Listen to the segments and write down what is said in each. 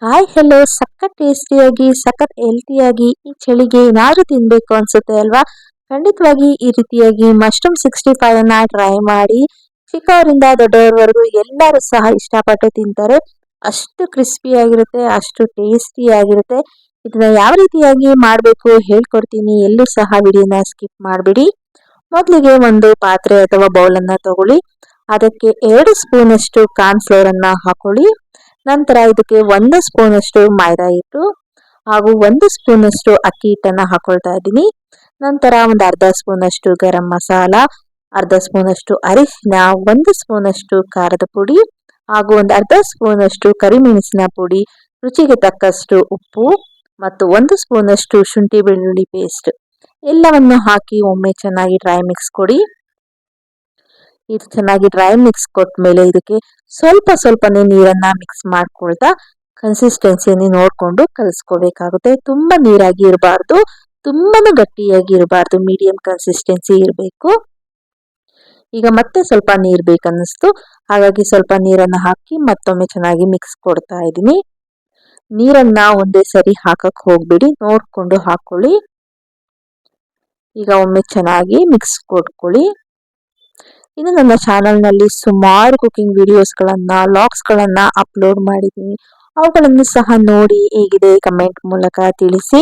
Hi hello ಸಖತ್ ಟೇಸ್ಟಿಯಾಗಿ ಸಖತ್ ಹೆಲ್ತಿಯಾಗಿ ಈ ಚಳಿಗೆ ಏನಾದ್ರೂ ತಿನ್ಬೇಕು ಅನ್ಸುತ್ತೆ ಅಲ್ವಾ. ಖಂಡಿತವಾಗಿ ಈ ರೀತಿಯಾಗಿ ಮಶ್ರೂಮ್ 65 ಅನ್ನ ಟ್ರೈ ಮಾಡಿ. ಚಿಕ್ಕವರಿಂದ ದೊಡ್ಡವರವರೆಗೂ ಎಲ್ಲರೂ ಸಹ ಇಷ್ಟಪಟ್ಟು ತಿಂತಾರೆ. ಅಷ್ಟು ಕ್ರಿಸ್ಪಿಯಾಗಿರುತ್ತೆ, ಅಷ್ಟು ಟೇಸ್ಟಿಯಾಗಿರುತ್ತೆ. ಇದನ್ನ ಯಾವ ರೀತಿಯಾಗಿ ಮಾಡಬೇಕು ಹೇಳ್ಕೊಡ್ತೀನಿ, ಎಲ್ಲೂ ಸಹ ವಿಡಿಯೋನ ಸ್ಕಿಪ್ ಮಾಡಿಬಿಡಿ. ಮೊದಲಿಗೆ ಒಂದು ಪಾತ್ರೆ ಅಥವಾ ಬೌಲನ್ನು ತಗೊಳ್ಳಿ. ಅದಕ್ಕೆ 2 ಸ್ಪೂನ್ ಅಷ್ಟು ಕಾರ್ನ್ ಫ್ಲೋರ್ ಅನ್ನ ಹಾಕೊಳ್ಳಿ. ನಂತರ ಇದಕ್ಕೆ 1 ಸ್ಪೂನ್ ಅಷ್ಟು ಮೈದಾ ಹಿಟ್ಟು ಹಾಗೂ 1 ಸ್ಪೂನ್ ಅಷ್ಟು ಅಕ್ಕಿ ಹಿಟ್ಟನ್ನ ಹಾಕೊಳ್ತಾ ಇದ್ದೀನಿ. ನಂತರ ಒಂದು ಅರ್ಧ ಸ್ಪೂನ್ ಅಷ್ಟು ಗರಂ ಮಸಾಲ, ಅರ್ಧ ಸ್ಪೂನ್ ಅಷ್ಟು ಅರಿಶಿನ, 1 ಸ್ಪೂನ್ ಅಷ್ಟು ಖಾರದ ಪುಡಿ ಹಾಗೂ ಒಂದು ಅರ್ಧ ಸ್ಪೂನ್ ಅಷ್ಟು ಕರಿಮೆಣಸಿನ ಪುಡಿ, ರುಚಿಗೆ ತಕ್ಕಷ್ಟು ಉಪ್ಪು ಮತ್ತು 1 ಸ್ಪೂನ್ ಅಷ್ಟು ಶುಂಠಿ ಬೆಳ್ಳುಳ್ಳಿ ಪೇಸ್ಟ್ ಎಲ್ಲವನ್ನು ಹಾಕಿ ಒಮ್ಮೆ ಚೆನ್ನಾಗಿ ಡ್ರೈ ಮಿಕ್ಸ್ ಕೊಡಿ. ಇದು ಚೆನ್ನಾಗಿ ಡ್ರೈ ಮಿಕ್ಸ್ ಕೊಟ್ಟ ಮೇಲೆ ಇದಕ್ಕೆ ಸ್ವಲ್ಪ ಸ್ವಲ್ಪನೇ ನೀರನ್ನ ಮಿಕ್ಸ್ ಮಾಡ್ಕೊಳ್ತಾ ಕನ್ಸಿಸ್ಟೆನ್ಸಿಯನ್ನು ನೋಡಿಕೊಂಡು ಕಲಿಸ್ಕೋಬೇಕಾಗುತ್ತೆ. ತುಂಬಾ ನೀರಾಗಿ ಇರಬಾರ್ದು, ತುಂಬಾನು ಗಟ್ಟಿಯಾಗಿ ಇರಬಾರ್ದು, ಮೀಡಿಯಂ ಕನ್ಸಿಸ್ಟೆನ್ಸಿ ಇರಬೇಕು. ಈಗ ಮತ್ತೆ ಸ್ವಲ್ಪ ನೀರು ಬೇಕನ್ನಿಸ್ತು, ಹಾಗಾಗಿ ಸ್ವಲ್ಪ ನೀರನ್ನ ಹಾಕಿ ಮತ್ತೊಮ್ಮೆ ಚೆನ್ನಾಗಿ ಮಿಕ್ಸ್ ಕೊಡ್ತಾ ಇದ್ದೀನಿ. ನೀರನ್ನ ಒಂದೇ ಸರಿ ಹಾಕಕ್ ಹೋಗ್ಬಿಡಿ, ನೋಡ್ಕೊಂಡು ಹಾಕೊಳ್ಳಿ. ಈಗ ಒಮ್ಮೆ ಚೆನ್ನಾಗಿ ಮಿಕ್ಸ್ ಕೊಟ್ಕೊಳ್ಳಿ. ಇನ್ನು ನನ್ನ ಚಾನಲ್ನಲ್ಲಿ ಸುಮಾರು ಕುಕಿಂಗ್ ವಿಡಿಯೋಸ್ಗಳನ್ನ ಲಾಗ್ಸ್ಗಳನ್ನ ಅಪ್ಲೋಡ್ ಮಾಡಿದ್ದೀನಿ. ಅವುಗಳನ್ನು ಸಹ ನೋಡಿ ಹೇಗಿದೆ ಕಮೆಂಟ್ ಮೂಲಕ ತಿಳಿಸಿ.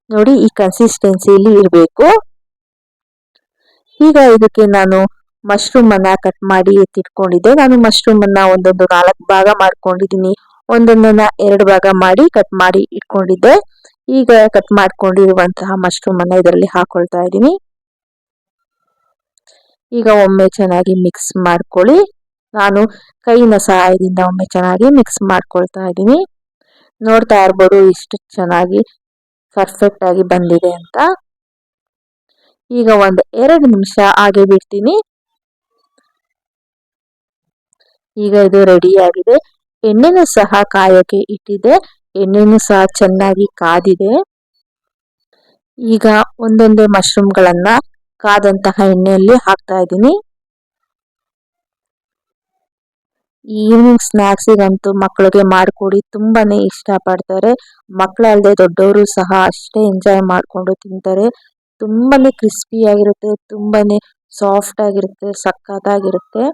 ನೋಡಿ ಈ ಕನ್ಸಿಸ್ಟೆನ್ಸಿಯಲ್ಲಿ ಇರಬೇಕು. ಈಗ ಇದಕ್ಕೆ ನಾನು ಮಶ್ರೂಮ್ ಅನ್ನ ಕಟ್ ಮಾಡಿ ಎತ್ತಿಟ್ಕೊಂಡಿದ್ದೆ. ನಾನು ಮಶ್ರೂಮ್ ಅನ್ನ ಒಂದೊಂದು 4 ಭಾಗ ಮಾಡ್ಕೊಂಡಿದ್ದೀನಿ, ಒಂದೊಂದನ್ನ 2 ಭಾಗ ಮಾಡಿ ಕಟ್ ಮಾಡಿ ಇಟ್ಕೊಂಡಿದ್ದೆ. ಈಗ ಕಟ್ ಮಾಡ್ಕೊಂಡಿರುವಂತಹ ಮಶ್ರೂಮ್ ಅನ್ನ ಇದರಲ್ಲಿ ಹಾಕೊಳ್ತಾ ಇದ್ದೀನಿ. ಈಗ ಒಮ್ಮೆ ಚೆನ್ನಾಗಿ ಮಿಕ್ಸ್ ಮಾಡ್ಕೊಳ್ಳಿ. ನಾನು ಕೈನ ಸಹಾಯದಿಂದ ಒಮ್ಮೆ ಚೆನ್ನಾಗಿ ಮಿಕ್ಸ್ ಮಾಡ್ಕೊಳ್ತಾ ಇದ್ದೀನಿ. ನೋಡ್ತಾ ಇರ್ಬೋದು ಇಷ್ಟು ಚೆನ್ನಾಗಿ ಪರ್ಫೆಕ್ಟ್ ಆಗಿ ಬಂದಿದೆ ಅಂತ. ಈಗ ಒಂದು 2 ನಿಮಿಷ ಹಾಗೆ ಬಿಡ್ತೀನಿ. ಈಗ ಇದು ರೆಡಿ ಆಗಿದೆ. ಎಣ್ಣೆನೂ ಸಹ ಕಾಯೋಕೆ ಇಟ್ಟಿದೆ, ಎಣ್ಣೆನೂ ಸಹ ಚೆನ್ನಾಗಿ ಕಾದಿದೆ. ಈಗ ಒಂದೊಂದೇ ಮಶ್ರೂಮ್ಗಳನ್ನ ಕಾದಂತಹ ಎಣ್ಣೆಯಲ್ಲಿ ಹಾಕ್ತಾ ಇದ್ದೀನಿ. ಈವ್ನಿಂಗ್ ಸ್ನ್ಯಾಕ್ಸಿಗಂತೂ ಮಕ್ಕಳಿಗೆ ಮಾಡಿಕೊಡಿ, ತುಂಬಾನೇ ಇಷ್ಟಪಡ್ತಾರೆ. ಮಕ್ಕಳಲ್ಲದೆ ದೊಡ್ಡವರು ಸಹ ಅಷ್ಟೇ ಎಂಜಾಯ್ ಮಾಡಿಕೊಂಡು ತಿಂತಾರೆ. ತುಂಬಾನೇ ಕ್ರಿಸ್ಪಿಯಾಗಿರುತ್ತೆ, ತುಂಬಾನೇ ಸಾಫ್ಟ್ ಆಗಿರುತ್ತೆ, ಸಕ್ಕತ್ತಾಗಿರುತ್ತೆ.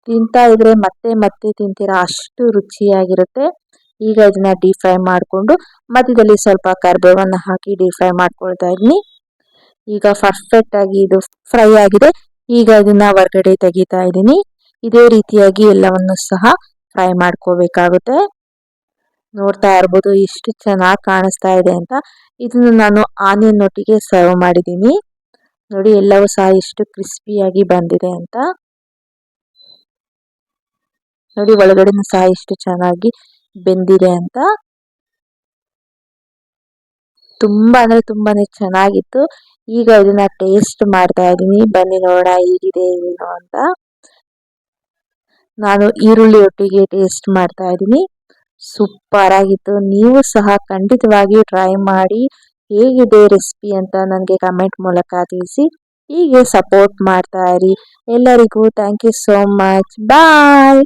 ತಿಂತಾ ಇದ್ರೆ ಮತ್ತೆ ಮತ್ತೆ ತಿಂತೀರಾ, ಅಷ್ಟು ರುಚಿಯಾಗಿರುತ್ತೆ. ಈಗ ಇದನ್ನ ಡೀಪ್ ಫ್ರೈ ಮಾಡಿಕೊಂಡು ಮಧ್ಯದಲ್ಲಿ ಸ್ವಲ್ಪ ಕರಿಬೇವನ್ನ ಹಾಕಿ ಡೀಪ್ ಫ್ರೈ ಮಾಡ್ಕೊಳ್ತಾ ಇದ್ದೀನಿ. ಈಗ ಪರ್ಫೆಕ್ಟ್ ಆಗಿ ಇದು ಫ್ರೈ ಆಗಿದೆ. ಈಗ ಇದನ್ನ ಹೊರಗಡೆ ತೆಗಿತಾ ಇದ್ದೀನಿ. ಇದೇ ರೀತಿಯಾಗಿ ಎಲ್ಲವನ್ನು ಸಹ ಫ್ರೈ ಮಾಡ್ಕೋಬೇಕಾಗುತ್ತೆ. ನೋಡ್ತಾ ಇರ್ಬೋದು ಎಷ್ಟು ಚೆನ್ನಾಗಿ ಕಾಣಿಸ್ತಾ ಇದೆ ಅಂತ. ಇದನ್ನು ನಾನು ಆನಿಯನ್ ಒಟ್ಟಿಗೆ ಸರ್ವ್ ಮಾಡಿದ್ದೀನಿ. ನೋಡಿ ಎಲ್ಲವೂ ಸಹ ಎಷ್ಟು ಕ್ರಿಸ್ಪಿಯಾಗಿ ಬಂದಿದೆ ಅಂತ. ನೋಡಿ ಒಳಗಡೆನೂ ಸಹ ಎಷ್ಟು ಚೆನ್ನಾಗಿ ಬೆಂದಿದೆ ಅಂತ. ತುಂಬಾ ಅಂದ್ರೆ ತುಂಬಾನೇ ಚೆನ್ನಾಗಿತ್ತು. ಈಗ ಇದನ್ನ ಟೇಸ್ಟ್ ಮಾಡ್ತಾ ಇದ್ದೀನಿ, ಬನ್ನಿ ನೋಡೋಣ ಹೇಗಿದೆ ಏನು ಅಂತ. ನಾನು ಈರುಳ್ಳಿ ಒಟ್ಟಿಗೆ ಟೇಸ್ಟ್ ಮಾಡ್ತಾ ಇದ್ದೀನಿ. ಸೂಪರ್ ಆಗಿತ್ತು. ನೀವು ಸಹ ಖಂಡಿತವಾಗಿ ಟ್ರೈ ಮಾಡಿ ಹೇಗಿದೆ ರೆಸಿಪಿ ಅಂತ ನನಗೆ ಕಮೆಂಟ್ ಮೂಲಕ ತಿಳಿಸಿ. ಹೀಗೆ ಸಪೋರ್ಟ್ ಮಾಡ್ತಾ ಇರಿ. ಎಲ್ಲರಿಗೂ thank you so much. Bye.